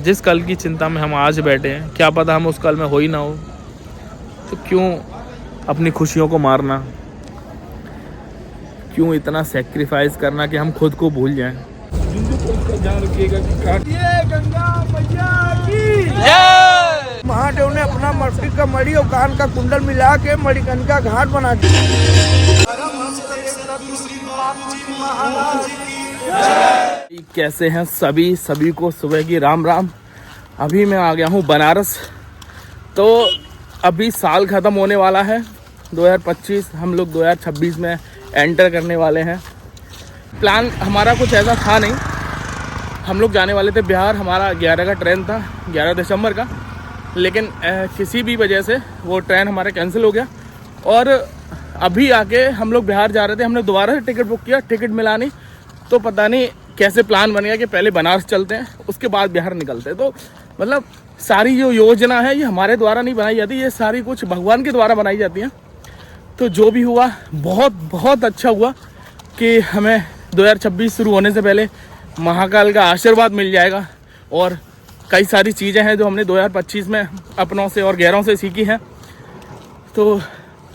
जिस कल की चिंता में हम आज बैठे हैं, क्या पता हम उस कल में हो ही ना हो, तो क्यों अपनी खुशियों को मारना, क्यों इतना सेक्रीफाइस करना कि हम खुद को भूल जाएं। गंगा मैया की महादेव ने अपना मटकी का मड़ी और कान का कुंडल मिला के मणिकर्णिका घाट बना दिया। कैसे हैं सभी को सुबह की राम राम। अभी मैं आ गया हूँ बनारस। तो अभी साल ख़त्म होने वाला है 2025, हम लोग 2026 में एंटर करने वाले हैं। प्लान हमारा कुछ ऐसा था नहीं, हम लोग जाने वाले थे बिहार। हमारा 11 का ट्रेन था, 11 दिसंबर का, लेकिन किसी भी वजह से वो ट्रेन हमारा कैंसिल हो गया और अभी आके हम लोग बिहार जा रहे थे। हमने दोबारा से टिकट बुक किया, टिकट मिला नहीं, तो पता नहीं कैसे प्लान बन गया कि पहले बनारस चलते हैं उसके बाद बिहार निकलते हैं। तो मतलब सारी जो योजना है ये हमारे द्वारा नहीं बनाई जाती, ये सारी कुछ भगवान के द्वारा बनाई जाती हैं। तो जो भी हुआ बहुत अच्छा हुआ कि हमें 2026 शुरू होने से पहले महाकाल का आशीर्वाद मिल जाएगा और कई सारी चीज़ें हैं जो हमने 2025 में अपनों से और गैरों से सीखी हैं। तो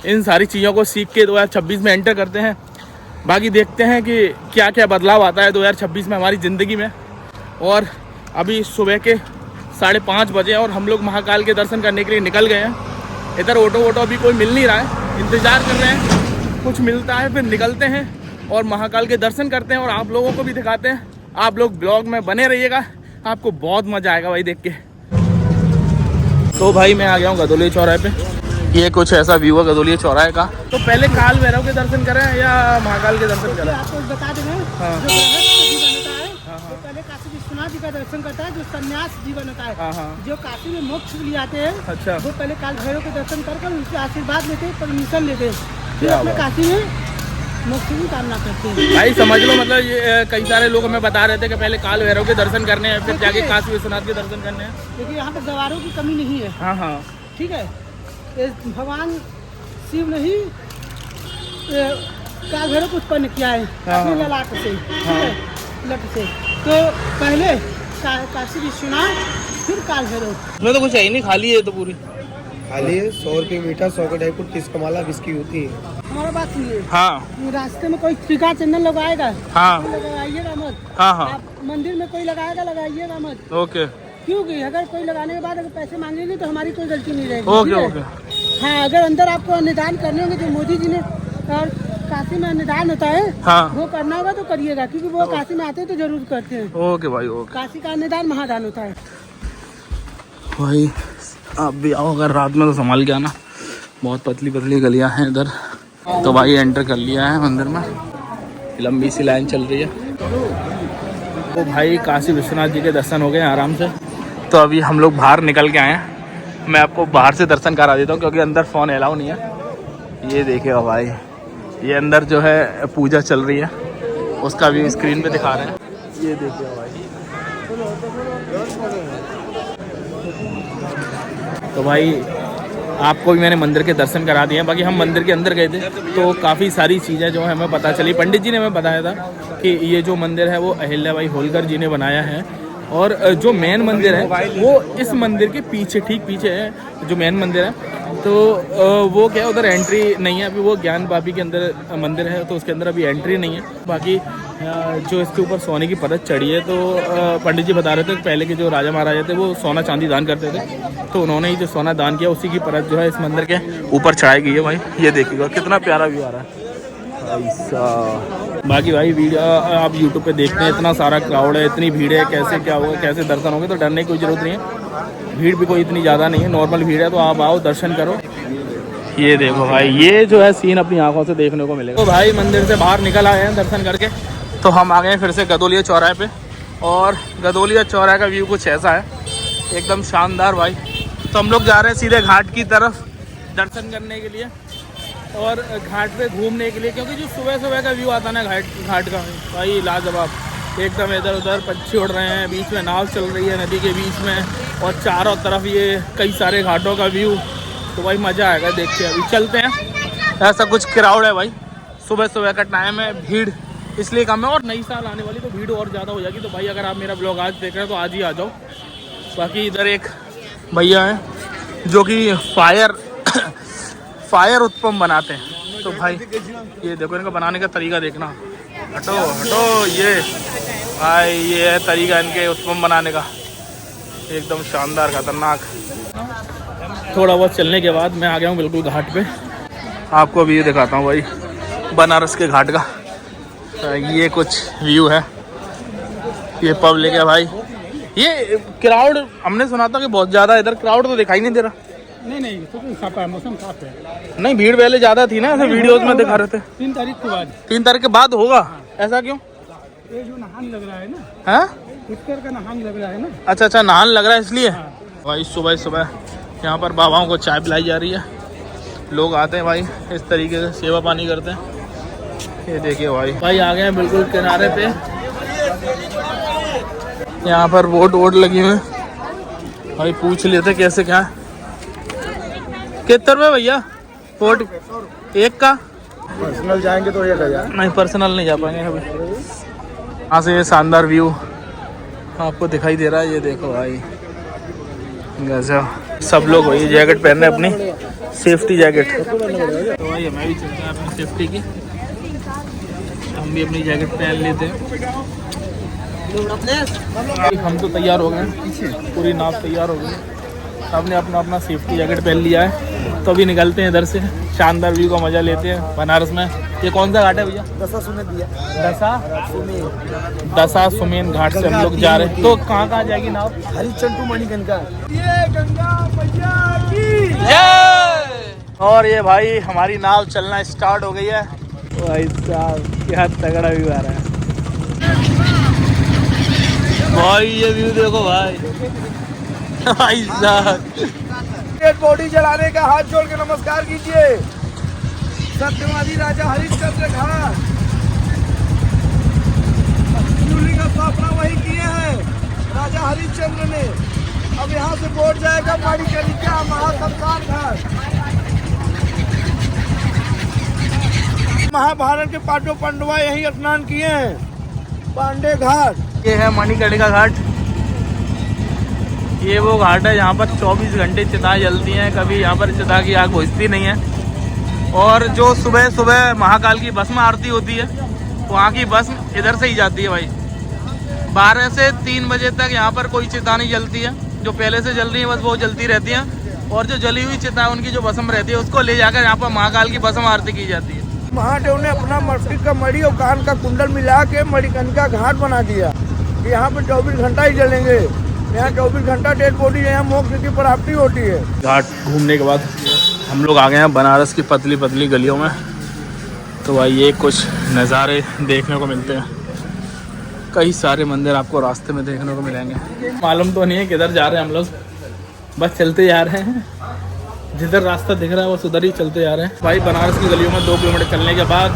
इन सारी चीज़ों को सीख के 2026 में एंटर करते हैं। बाकी देखते हैं कि क्या क्या बदलाव आता है 2026 में हमारी ज़िंदगी में। और अभी सुबह के 5:30 बजे और हम लोग महाकाल के दर्शन करने के लिए निकल गए हैं। इधर ऑटो अभी कोई मिल नहीं रहा है, इंतज़ार कर रहे हैं कुछ मिलता है फिर निकलते हैं और महाकाल के दर्शन करते हैं और आप लोगों को भी दिखाते हैं। आप लोग ब्लॉग में बने रहिएगा, आपको बहुत मज़ा आएगा भाई देख के। तो भाई मैं आ गया हूँ गदोली चौराहे पे। ये कुछ ऐसा व्यू है गदोली चौराहे का। तो पहले काल भैरव के दर्शन करें या महाकाल के दर्शन करें? आपको बता दें, हाँ। जो जीवन होता है वो पहले काशी विश्वनाथ जी का दर्शन करता है, जो संन्यास जीवन होता है। हाँ। जो काशी में मोक्ष लिए आते हैं, अच्छा। वो पहले काल भैरव के दर्शन कर उनसे आशीर्वाद लेते हैं, परमिशन लेते हैं, फिर क्या अपने बात। काशी में मोक्ष की कामना करते हैं। भाई समझ लो, मतलब ये कई सारे लोग हमें बता रहे थे कि पहले काल भैरव के दर्शन करने हैं फिर जाके काशी विश्वनाथ के दर्शन करने हैं। देखिए यहाँ पे गवारों की कमी नहीं है। हाँ। ठीक है, ये भगवान शिव ने ही काल भैरव को उत्पन्न किया है अपने ललाट से, ठीक है, लट से। तो पहले काशी विश्वनाथ फिर काल भैरव। इसमें तो कुछ है ही नहीं, खाली है तो पूरी खाली है। 100 रुपये मीठा, 100 का ड्राई फ्रूट, 30 का माला विस्की होती है। हमारा बात सुनिए। हाँ। रास्ते में कोई टीका चंदन लगाएगा, हाँ। लगाइएगा मत। हाँ। आप मंदिर में कोई लगाएगा, लगाइएगा मत। ओके। क्योंकि अगर कोई लगाने के बाद अगर पैसे मांगेंगे तो हमारी कोई गलती नहीं रहेगी। ओके। हाँ, अगर अंदर आपको निदान करने होंगे, जो मोदी जी ने और काशी में निदान होता है, हाँ। वो करना होगा तो करिएगा, क्योंकि वो काशी में आते हैं तो जरूर करते हैं। ओके भाई, ओके। काशी का निदान महादान होता है भाई। आप भी आओ अगर रात में तो संभाल के आना, बहुत पतली गलियां हैं इधर। तो भाई एंटर कर लिया है मंदिर में, लंबी सी लाइन चल रही है। तो भाई काशी विश्वनाथ जी के दर्शन हो गए आराम से। तो अभी हम लोग बाहर निकल के आए हैं। मैं आपको बाहर से दर्शन करा देता हूँ क्योंकि अंदर फ़ोन अलाउ नहीं है। ये देखिएगा भाई, ये अंदर जो है पूजा चल रही है उसका भी स्क्रीन पे दिखा रहे हैं। ये देखिएगा भाई। तो भाई आपको भी मैंने मंदिर के दर्शन करा दिए हैं। बाकी हम मंदिर के अंदर गए थे तो काफ़ी सारी चीज़ें जो है हमें पता चली। पंडित जी ने हमें बताया था कि ये जो मंदिर है वो अहिल्याबाई होलकर जी ने बनाया है और जो मेन मंदिर है वो इस मंदिर के पीछे, ठीक पीछे है जो मेन मंदिर है। तो वो क्या उधर एंट्री नहीं है अभी, वो ज्ञान बाबी के अंदर मंदिर है तो उसके अंदर अभी एंट्री नहीं है। बाकी जो इसके ऊपर सोने की परत चढ़ी है तो पंडित जी बता रहे थे कि पहले के जो राजा महाराजा थे वो सोना चांदी दान करते थे, तो उन्होंने ही जो सोना दान किया उसी की परत जो है इस मंदिर के ऊपर चढ़ाई गई है। भाई ये देखिएगा कितना प्यारा व्यू आ रहा है ऐसा। बाकी भाई वीडियो आप यूट्यूब पे देखते हैं, इतना सारा क्राउड है, इतनी भीड़ है, कैसे क्या होगा, कैसे दर्शन होंगे, तो डरने की कोई ज़रूरत नहीं है। भीड़ भी कोई इतनी ज़्यादा नहीं है, नॉर्मल भीड़ है, तो आप आओ दर्शन करो। ये देखो भाई, ये जो है सीन अपनी आंखों से देखने को मिलेगा। तो भाई मंदिर से बाहर निकल आए हैं दर्शन करके, तो हम आ गए हैं फिर से गदोलिया चौराहे पे। और गदोलिया चौराहे का व्यू कुछ ऐसा है, एकदम शानदार भाई। तो हम लोग जा रहे हैं सीधे घाट की तरफ दर्शन करने के लिए और घाट पे घूमने के लिए, क्योंकि जो सुबह का व्यू आता है ना घाट का भाई लाजवाब, एकदम इधर उधर पक्षी उड़ रहे हैं, बीच में नाव चल रही है नदी के बीच में और चारों तरफ ये कई सारे घाटों का व्यू। तो भाई मज़ा आएगा देख के। अभी चलते हैं। ऐसा कुछ क्राउड है भाई, सुबह का टाइम है, भीड़ इसलिए कम है और नई साल आने वाली तो भीड़ और ज़्यादा हो जाएगी। तो भाई अगर आप मेरा ब्लॉग आज देख रहे हैं तो आज ही आ जाओ, बाकी इधर एक भैया हैं जो कि फायर उत्पम बनाते हैं। तो भाई ये देखो इनका बनाने का तरीका देखना। हटो हटो, ये भाई ये है तरीका इनके उत्पम बनाने का, एकदम शानदार खतरनाक। थोड़ा बहुत चलने के बाद मैं आ गया हूँ बिल्कुल घाट पे। आपको अभी ये दिखाता हूँ भाई बनारस के घाट का। ये कुछ व्यू है, ये पब्लिक है भाई। ये क्राउड हमने सुना था कि बहुत ज़्यादा, इधर क्राउड तो दिखाई नहीं दे रहा। नहीं तो साफ है, मौसम साफ है। नहीं, भीड़ पहले ज़्यादा थी ना, ऐसे वीडियोस में दिखा रहे थे। 3 तारीख के बाद। 3 तारीख के बाद होगा, ऐसा क्यों? ये जो नहान लग रहा है ना, हाँ उत्तर का नहान लग रहा है ना। अच्छा नहान लग रहा है इसलिए। भाई सुबह सुबह यहाँ पर बाबाओं को चाय पिलाई जा रही है। लोग आते हैं भाई, इस तरीके से सेवा पानी करते हैं। ये देखिए भाई आ गए हैं बिल्कुल किनारे पे। यहाँ पर बोर्ड लगी हुई है भाई, पूछ लेते कैसे क्या है। कितने रुपये भैया बोर्ड एक का? पर्सनल जाएंगे तो 1000। नहीं, पर्सनल नहीं जा पाएंगे अभी। यहाँ से ये शानदार व्यू आपको दिखाई दे रहा है, ये देखो भाई गजब। सब लोग वही जैकेट पहन रहे हैं, अपनी सेफ्टी जैकेट। तो भाई हमें भी चलते हैं अपनी सेफ्टी की, हम भी अपनी जैकेट पहन लेते हैं। हम तो तैयार हो गए, पूरी नाव तैयार हो गई, सबने अपना अपना सेफ्टी जैकेट पहन लिया है। तो अभी निकलते हैं इधर से, शानदार व्यू का मजा लेते हैं बनारस में। ये कौन सा घाट है भैया? दशा सुमेन घाट से हम लोग जा रहे हैं। तो कहाँ जाएगी नाव? हरिचंदू मणिकर्णिका। ये गंगा मैया की जय। और ये भाई हमारी नाव चलना स्टार्ट हो गई है। भाई साहब क्या तगड़ा व्यू आ रहा है भाई, ये व्यू देखो भाई। भाई साहब डेड बॉडी जलाने का हाथ जोड़ के नमस्कार कीजिए। सत्यवादी राजा हरिश्चंद्र घाट शिवलिंग का स्थापना वही किए हैं राजा हरिश्चंद्र ने। अब यहाँ से बोट जाएगा मणिकर्णिका महाशमशान घाट। महाभारत के पांडवा यही स्नान किए हैं, पांडे घाट। ये है मणिकर्णिका घाट। ये वो घाट है जहाँ पर 24 घंटे चिताएं जलती हैं, कभी यहाँ पर चिता की आग बुझती नहीं है। और जो सुबह सुबह महाकाल की भस्म आरती होती है, वहाँ की भस्म इधर से ही जाती है भाई। 12 से 3 बजे तक यहाँ पर कोई चिता नहीं जलती है, जो पहले से जल रही है बस वो जलती रहती हैं। और जो जली हुई चिता उनकी जो भस्म रहती है उसको ले जाकर यहाँ पर महाकाल की भस्म आरती की जाती है। महादेव ने अपना मस्तिष्क का मणि और कान का कुंडल मिला के मणिकर्णिका घाट बना दिया। यहाँ पे 24 घंटा ही जलेंगे, यहाँ 24 घंटा डेड बॉडी यहाँ मोक्ष की प्राप्ति होती है। घाट घूमने के बाद हम लोग आ गए हैं बनारस की पतली पतली गलियों में। तो भाई ये कुछ नज़ारे देखने को मिलते हैं, कई सारे मंदिर आपको रास्ते में देखने को मिलेंगे। मालूम तो नहीं है किधर जा रहे हैं हम लोग, बस चलते जा रहे हैं, जिधर रास्ता दिख रहा है बस उधर ही चलते जा रहे हैं। भाई बनारस की गलियों में 2 किलोमीटर चलने के बाद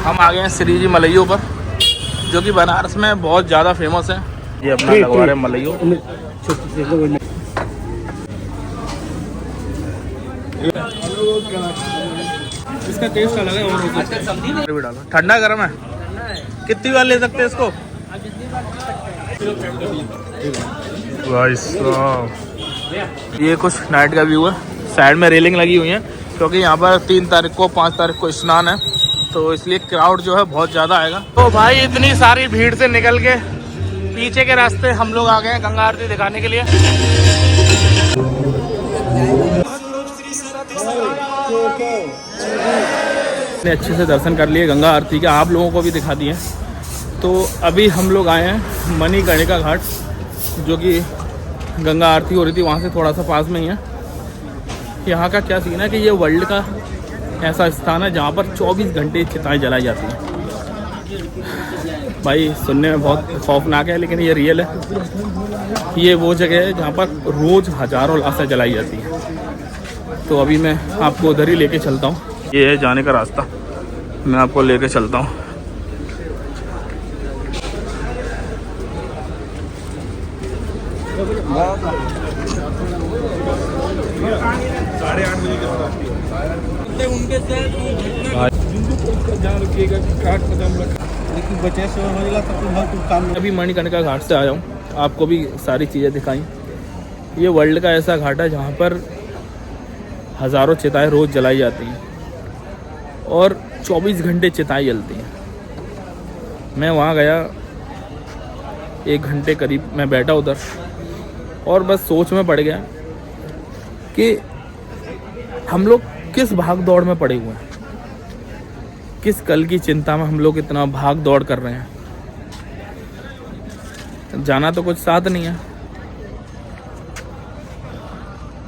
हम आ गए हैं श्री जी मलइयों पर, जो कि बनारस में बहुत ज़्यादा फेमस है। ये अपना लगवा रहे हैं मलइयों। इसका टेस्ट अलग है और ठंडा गर्म है। कितनी बार ले सकते हैं इसको? भाई साहब ये कुछ नाइट का व्यू है। साइड में रेलिंग लगी हुई है क्योंकि यहाँ पर 3 तारीख को 5 तारीख को स्नान है, तो इसलिए क्राउड जो है बहुत ज़्यादा आएगा। तो भाई इतनी सारी भीड़ से निकल के पीछे के रास्ते हम लोग आ गए हैं गंगा आरती दिखाने के लिए। अच्छे से दर्शन कर लिए गंगा आरती के, आप लोगों को भी दिखा दिए। तो अभी हम लोग आए हैं मणिकर्णिका घाट, जो कि गंगा आरती हो रही थी वहाँ से थोड़ा सा पास में ही है। यहाँ का क्या सीन है कि ये वर्ल्ड का ऐसा स्थान है जहाँ पर 24 घंटे चिताएं जलाई जाती हैं। भाई सुनने में बहुत खौफनाक है लेकिन ये रियल है। ये वो जगह है जहाँ पर रोज़ हज़ारों लाशें जलाई जाती हैं। तो अभी मैं आपको उधर ही लेके चलता हूँ। ये है जाने का रास्ता, मैं आपको लेके चलता हूँ। अभी मणिकर्णिका घाट से आया हूँ, आपको भी सारी चीज़ें दिखाई। ये वर्ल्ड का ऐसा घाट है जहाँ पर हज़ारों चिताएं रोज़ जलाई जाती हैं और 24 घंटे चिताएं जलती हैं। मैं वहाँ गया, 1 घंटे करीब मैं बैठा उधर और बस सोच में पड़ गया कि हम लोग किस भाग दौड़ में पड़े हुए हैं, किस कल की चिंता में हम लोग इतना भाग दौड़ कर रहे हैं। जाना तो कुछ साथ नहीं है।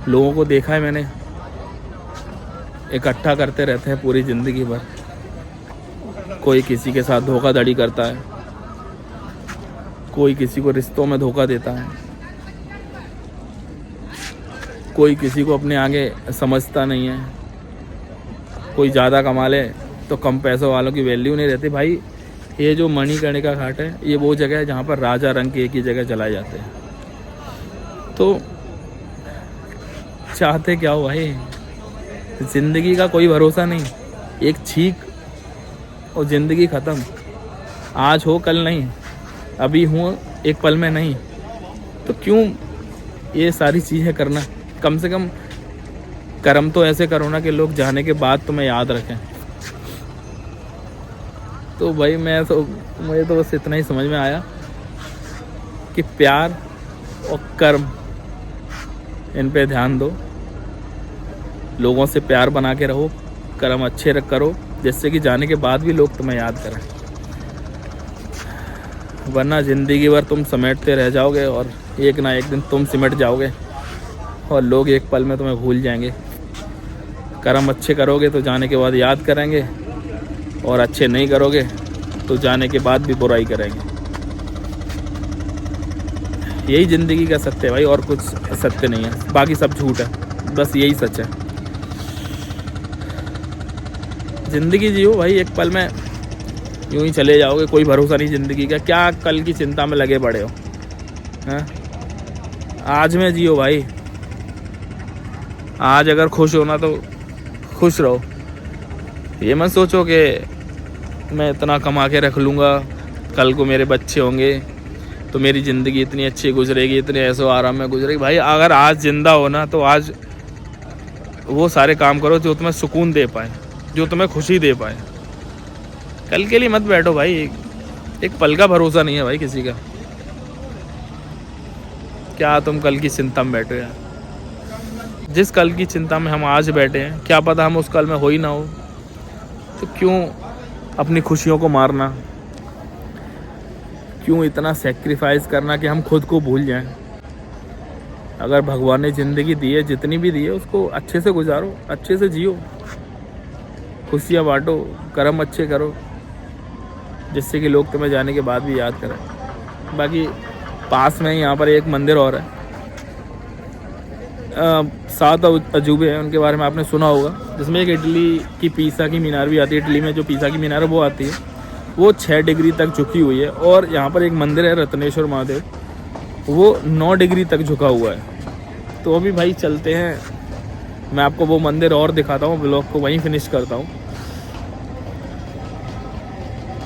लोगों को देखा है मैंने, इकट्ठा करते रहते हैं पूरी ज़िंदगी भर। कोई किसी के साथ धोखाधड़ी करता है, कोई किसी को रिश्तों में धोखा देता है, कोई किसी को अपने आगे समझता नहीं है, कोई ज़्यादा कमा ले तो कम पैसों वालों की वैल्यू नहीं रहती। भाई ये जो मणिकर्णिका घाट है, ये वो जगह है जहाँ पर राजा रंग के एक ही जगह जलाए जाते हैं। तो चाहते क्या हो भाई, ज़िंदगी का कोई भरोसा नहीं, एक छींक और ज़िंदगी ख़त्म। आज हो कल नहीं, अभी हूँ एक पल में नहीं। तो क्यों ये सारी चीज़ें करना? कम से कम कर्म तो ऐसे करो ना कि लोग जाने के बाद तुम्हें याद रखें। तो भाई मुझे तो बस इतना ही समझ में आया कि प्यार और कर्म, इन पे ध्यान दो। लोगों से प्यार बना के रहो, कर्म अच्छे करो, जिससे कि जाने के बाद भी लोग तुम्हें याद करें। वरना ज़िंदगी भर तुम समेटते रह जाओगे और एक ना एक दिन तुम सिमट जाओगे और लोग एक पल में तुम्हें भूल जाएंगे। कर्म अच्छे करोगे तो जाने के बाद याद करेंगे, और अच्छे नहीं करोगे तो जाने के बाद भी बुराई करेंगे। यही ज़िंदगी का सत्य है भाई, और कुछ सत्य नहीं है। बाकी सब झूठ है, बस यही सच है। ज़िंदगी जियो भाई, एक पल में यूं ही चले जाओगे, कोई भरोसा नहीं ज़िंदगी का। क्या कल की चिंता में लगे पड़े हो हैं? आज में जियो भाई। आज अगर खुश होना तो खुश रहो। ये मत सोचो कि मैं इतना कमा के रख लूँगा, कल को मेरे बच्चे होंगे तो मेरी ज़िंदगी इतनी अच्छी गुजरेगी, इतने ऐसो आराम में गुजरेगी। भाई अगर आज ज़िंदा हो ना, तो आज वो सारे काम करो जो तुम्हें सुकून दे पाए, जो तुम्हें खुशी दे पाए। कल के लिए मत बैठो भाई, एक पल का भरोसा नहीं है भाई किसी का। क्या तुम कल की चिंता में बैठो यार? जिस कल की चिंता में हम आज बैठे हैं, क्या पता हम उस कल में हो ही ना हो। तो क्यों अपनी खुशियों को मारना, क्यों इतना सेक्रीफाइस करना कि हम खुद को भूल जाएं? अगर भगवान ने ज़िंदगी दी है, जितनी भी दी है, उसको अच्छे से गुजारो, अच्छे से जियो, खुशियाँ बांटो, कर्म अच्छे करो, जिससे कि लोग तुम्हें जाने के बाद भी याद करें। बाकी पास में यहाँ पर एक मंदिर और है, 7 अजूबे हैं, उनके बारे में आपने सुना होगा, जिसमें एक इटली की पीसा की मीनार भी आती है। इटली में जो पीसा की मीनार है वो आती है, वो 6 डिग्री तक झुकी हुई है। और यहाँ पर एक मंदिर है रत्नेश्वर महादेव, वो 9 डिग्री तक झुका हुआ है। तो अभी भाई चलते हैं, मैं आपको वो मंदिर और दिखाता हूँ, ब्लॉग को वहीं फिनिश करता हूँ।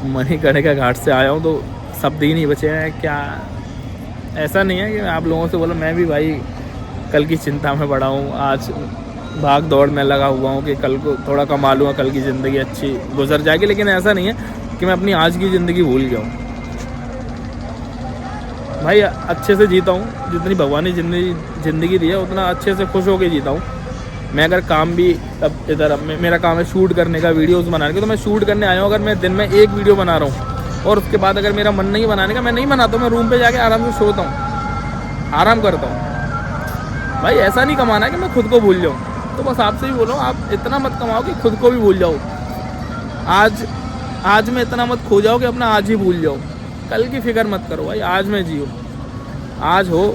मणिकर्णिका घाट से आया हूँ तो शब्द ही नहीं बचे हैं। क्या ऐसा नहीं है कि आप लोगों से बोलो मैं भी भाई कल की चिंता में पड़ा हूँ, आज भाग दौड़ में लगा हुआ हूँ कि कल को थोड़ा कमा लूँगा, कल की ज़िंदगी अच्छी गुजर जाएगी। लेकिन ऐसा नहीं है कि मैं अपनी आज की ज़िंदगी भूल गया हूँ। भाई अच्छे से जीता हूँ, जितनी भगवान ने ज़िंदगी दी है उतना अच्छे से खुश होकर जीता हूँ। मैं अगर काम भी अब इधर मेरा काम है शूट करने का, वीडियोस बनाने का, तो मैं शूट करने आया हूँ। अगर मैं दिन में एक वीडियो बना रहा हूँ और उसके बाद अगर मेरा मन नहीं बनाने का, मैं नहीं बनाता हूँ, मैं रूम पे जाके आराम से सोता हूँ, आराम करता हूँ। भाई ऐसा नहीं कमाना है कि मैं खुद को भूल जाऊँ। तो बस आपसे ही बोलो, आप इतना मत कमाओ कि खुद को भी भूल जाओ। आज में इतना मत खो जाओ कि अपना आज ही भूल जाओ। कल की फिक्र मत करो भाई, आज में जियो। आज हो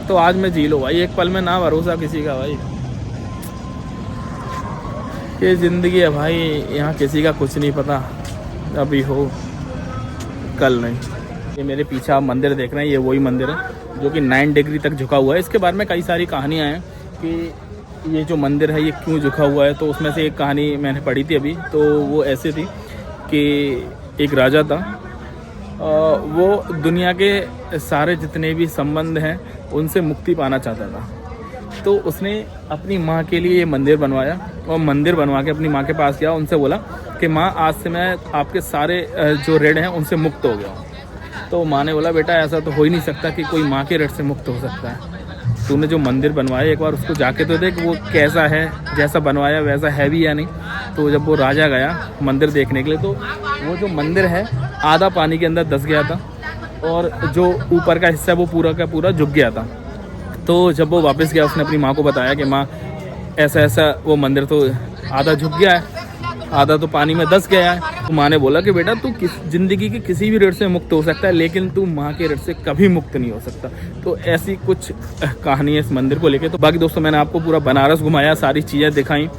तो आज में जी लो भाई, एक पल में ना भरोसा किसी का भाई। ये ज़िंदगी है भाई, यहाँ किसी का कुछ नहीं पता, अभी हो कल नहीं। ये मेरे पीछे आप मंदिर देख रहे हैं, ये वही मंदिर है जो कि 9 डिग्री तक झुका हुआ है। इसके बारे में कई सारी कहानियाँ हैं कि ये जो मंदिर है ये क्यों झुका हुआ है। तो उसमें से एक कहानी मैंने पढ़ी थी अभी, तो वो ऐसे थी कि एक राजा था, वो दुनिया के सारे जितने भी संबंध हैं उनसे मुक्ति पाना चाहता था। तो उसने अपनी माँ के लिए ये मंदिर बनवाया और मंदिर बनवा के अपनी माँ के पास गया, उनसे बोला कि माँ आज से मैं आपके सारे जो ऋण हैं उनसे मुक्त हो गया हूँ। तो माँ ने बोला बेटा ऐसा तो हो ही नहीं सकता कि कोई माँ के ऋण से मुक्त हो सकता है। तूने जो मंदिर बनवाया एक बार उसको जाके तो देख वो कैसा है, जैसा बनवाया वैसा है भी या नहीं। तो जब वो राजा गया मंदिर देखने के लिए तो वो जो मंदिर है आधा पानी के अंदर धंस गया था और जो ऊपर का हिस्सा वो पूरा का पूरा झुक गया था। तो जब वो वापस गया उसने अपनी माँ को बताया कि माँ ऐसा ऐसा वो मंदिर तो आधा झुक गया है, आधा तो पानी में धंस गया है। तो माँ ने बोला कि बेटा तू जिंदगी के किसी भी ऋण से मुक्त हो सकता है लेकिन तू माँ के ऋण से कभी मुक्त नहीं हो सकता। तो ऐसी कुछ कहानी है इस मंदिर को लेके। तो बाकी दोस्तों मैंने आपको पूरा बनारस घुमाया, सारी चीज़ें दिखाई,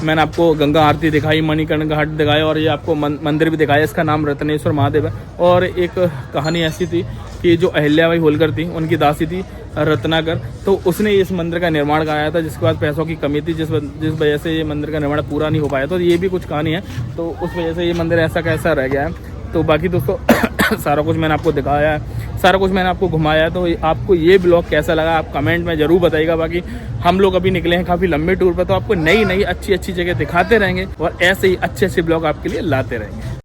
मैंने आपको गंगा आरती दिखाई, मणिकर्ण घाट दिखाया और ये आपको मंदिर भी दिखाया। इसका नाम रत्नेश्वर महादेव है। और एक कहानी ऐसी थी कि जो अहिल्याबाई होलकर थी उनकी दासी थी रत्नाकर, तो उसने इस मंदिर का निर्माण कराया था जिसके बाद पैसों की कमी थी जिस वजह से ये मंदिर का निर्माण पूरा नहीं हो पाया। तो ये भी कुछ कहानी है, तो उस वजह से ये मंदिर ऐसा कैसा रह गया है। तो बाकी दोस्तों सारा कुछ मैंने आपको दिखाया है, सारा कुछ मैंने आपको घुमाया है। तो आपको ये ब्लॉग कैसा लगा आप कमेंट में ज़रूर बताइएगा। बाकी हम लोग अभी निकले हैं काफ़ी लंबे टूर पर, तो आपको नई नई अच्छी अच्छी जगह दिखाते रहेंगे और ऐसे ही अच्छे अच्छे ब्लॉग आपके लिए लाते रहेंगे।